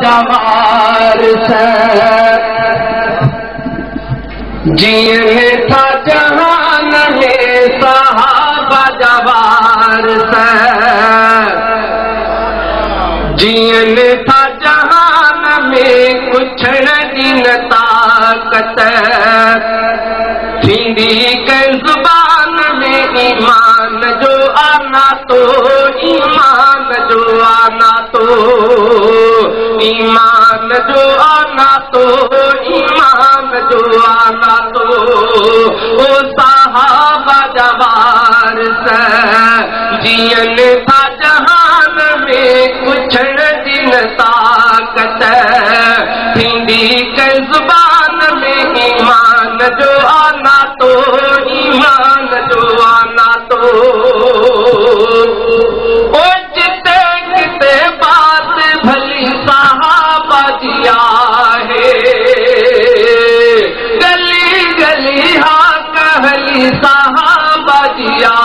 जवार से जियने था जहान में सहाबा जवार से जियने था जहान में कुछ दिन ताकत थींदी के जुबान में ईमान जो आना तो ईमान जो आना तो ईमान जो आना तो ईमान जो आना तो ओ सहाबा जवार से जियन था जहान में कुछ दिन ताकत थींदी के जुबान में ईमान जो आना तो ईमान जो आना तो ओ जिते किते बात भली सहाबा दिया है गली गली हाँ कहली सहाबा दिया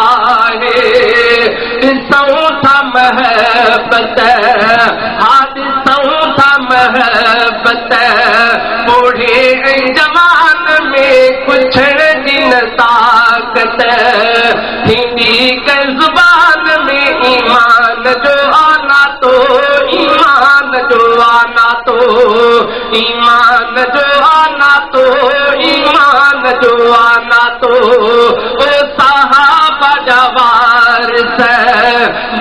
है सौथा महबत सौथा महबत बूढ़े जवान में कुछ दिन ताकत हिंदी के जुबान में ईमान जो आना तो ईमान जो आना तो ईमान जो आना तो ईमान जो आना तो ओ सहाबा जवार से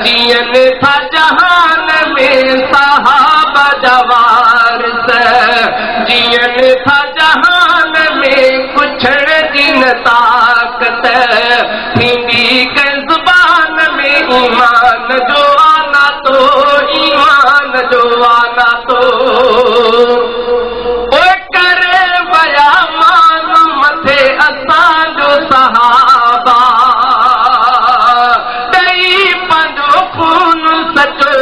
जियन था जहान में सहाबा जवार से जियन था जहान में कुछ दिन ताकत हिंदी के जुबान में ईमान जो आना तो ईमान जो आना तो ओ करे बया मान मथे असां जो सहाबा दई पंजो खून सचो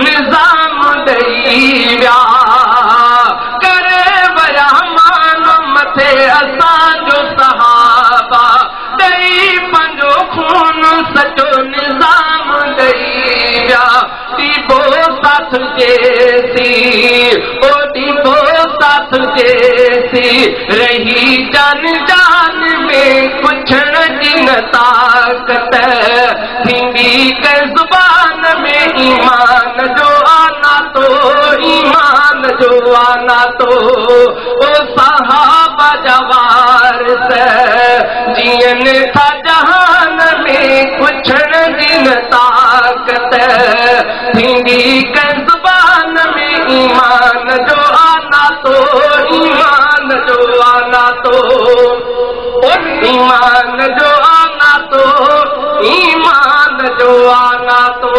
निजाम दई विया करे बया मान मथे असां जो सहाबा दई पंजो खून सचो निजाम दई विया दीबो साथ जैसी ओ दीबो साथ जैसी रही जान जान में कुछ दिन ताकत हिंदी के जुबान में ईमान जो आना तो ईमान जो आना तो ओ सहाबा जवार से जियन था जहान में कुछ दिन ताकत हिंदी के जुबान में ईमान जो आना तो ईमान जो आना तो ईमान जो आना तो ईमान जो आना तो